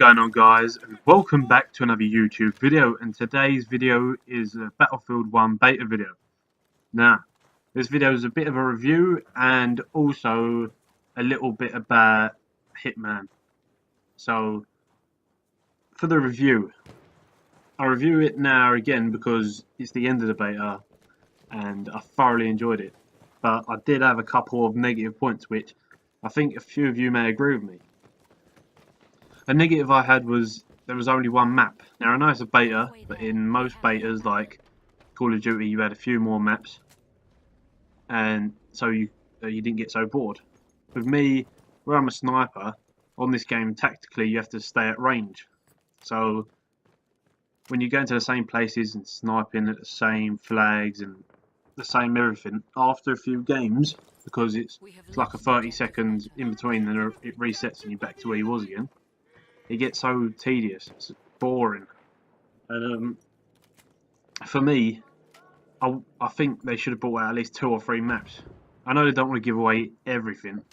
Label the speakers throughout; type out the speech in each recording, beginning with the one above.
Speaker 1: going on, guys, and welcome back to another YouTube video. And today's video is a Battlefield 1 beta video. Now, this video is a bit of a review and also a little bit about Hitman. So for the review, I'll review it now again because it's the end of the beta and I thoroughly enjoyed it. But I did have a couple of negative points which I think a few of you may agree with me. A negative I had was there was only one map. Now I know it's a beta, but in most betas like Call of Duty you had a few more maps, and so you didn't get so bored. With me, where I'm a sniper, on this game tactically you have to stay at range. So when you go into the same places and sniping at the same flags and the same everything, after a few games, because it's like a 30 seconds in between and it resets and you're back to where you was again, it gets so tedious, it's boring. And for me, I think they should have brought out at least 2 or 3 maps. I know they don't want to give away everything,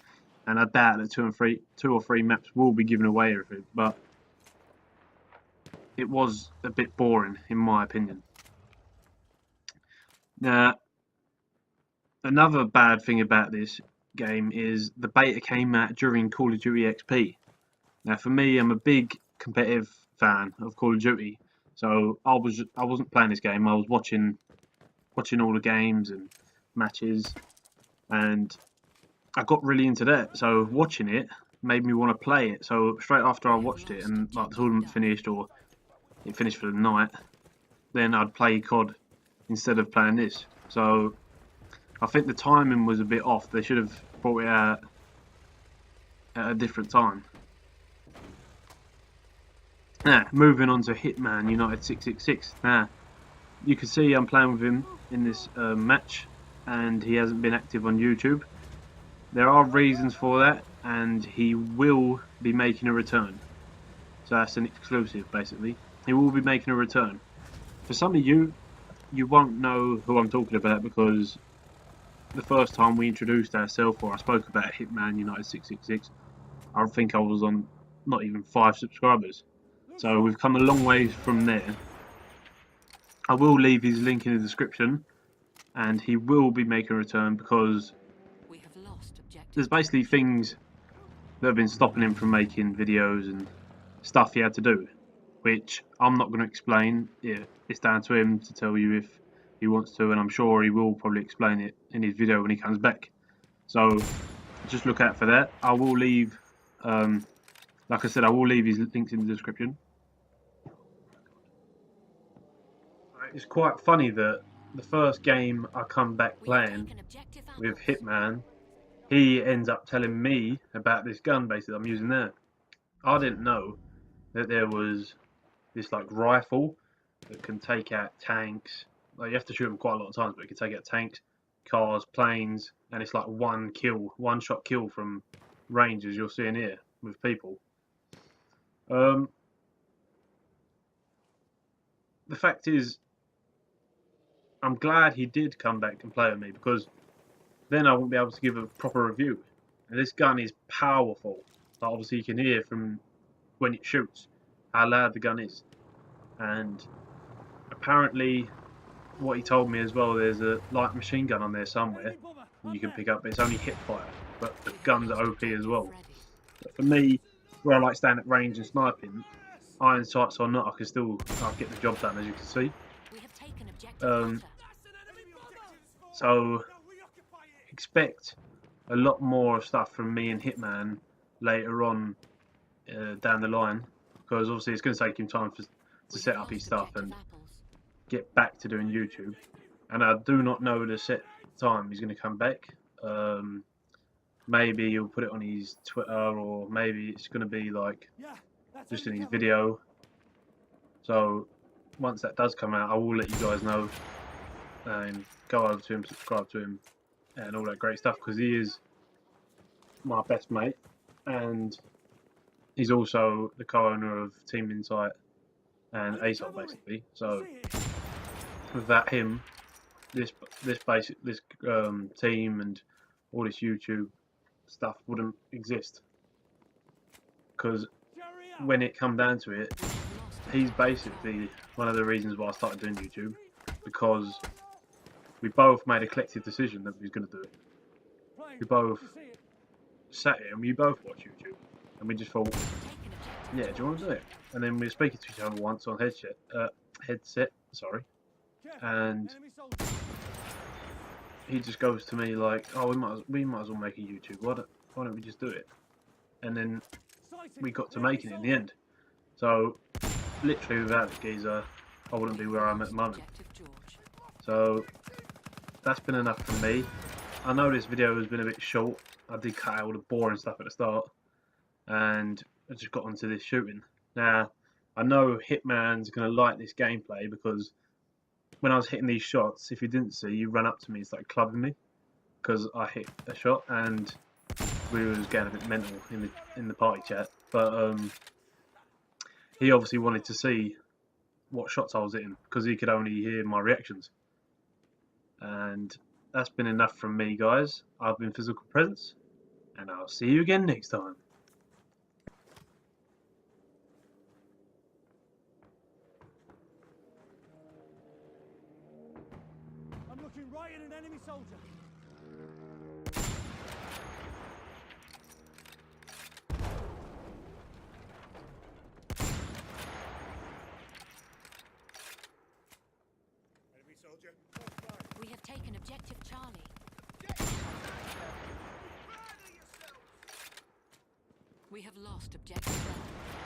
Speaker 1: and I doubt that 2 or 3 maps will be giving away everything, but it was a bit boring in my opinion. Now, another bad thing about this game is the beta came out during Call of Duty XP. Now, for me, I'm a big competitive fan of Call of Duty, so I wasn't playing this game. I was watching all the games and matches, and I got really into that. So watching it made me want to play it. So straight after I watched it and like the tournament finished or it finished for the night, then I'd play COD instead of playing this. So I think the timing was a bit off. They should have brought it out at a different time. Now, moving on to HitmanUnited666. Now, you can see I'm playing with him in this match, and he hasn't been active on YouTube. There are reasons for that, and he will be making a return. So that's an exclusive, basically. He will be making a return. For some of you, you won't know who I'm talking about because the first time we introduced ourselves, or I spoke about HitmanUnited666, I think I was on not even 5 subscribers. So we've come a long way from there. I will leave his link in the description, and he will be making a return because there's basically things that have been stopping him from making videos and stuff he had to do, which I'm not going to explain. It's down to him to tell you if he wants to, and I'm sure he will probably explain it in his video when he comes back. So just look out for that. I will leave, like I said, I will leave his links in the description. It's quite funny that the first game I come back playing with Hitman, he ends up telling me about this gun basically I'm using there. I didn't know that there was this like rifle that can take out tanks. Like, you have to shoot them quite a lot of times, but it can take out tanks, cars, planes, and it's like one shot kill from range, as you're seeing here with people. The fact is, I'm glad he did come back and play with me because then I won't be able to give a proper review. And this gun is powerful. Like, obviously you can hear from when it shoots how loud the gun is. And apparently, what he told me as well, there's a light machine gun on there somewhere you can pick up, but it's only hip fire. But the guns are OP as well. But for me, where I like staying at range and sniping, iron sights or not, I'll get the job done, as you can see. So expect a lot more stuff from me and Hitman later on down the line, because obviously it's going to take him time to set up his stuff and get back to doing YouTube. And I do not know the set time he's going to come back. Maybe he'll put it on his Twitter, or maybe it's going to be like just in his video. So once that does come out, I will let you guys know and go over to him, subscribe to him and all that great stuff, because he is my best mate and he's also the co-owner of Team Insight and ASOL basically. So without him, this team and all this YouTube stuff wouldn't exist, because when it come down to it, he's basically one of the reasons why I started doing YouTube, because we both made a collective decision that we was going to do it. We both sat here and we both watched YouTube, and we just thought, yeah, do you want to do it? And then we were speaking to each other once on headset, sorry, and he just goes to me like, oh, we might as well make a YouTube. Why don't we just do it? And then we got to making it in the end. So literally without the geezer, I wouldn't be where I'm at the moment. So that's been enough for me. I know this video has been a bit short. I did cut out all the boring stuff at the start, and I just got onto this shooting. Now, I know Hitman's going to like this gameplay, because when I was hitting these shots, if you didn't see, you ran up to me and started clubbing me because I hit a shot, and we was getting a bit mental in the party chat. But he obviously wanted to see what shots I was hitting because he could only hear my reactions. And that's been enough from me, guys. I've been Physical Presence, and I'll see you again next time.
Speaker 2: I'm looking right at an enemy soldier. Enemy soldier.
Speaker 3: We have taken objective Charlie. We have lost objective Bell.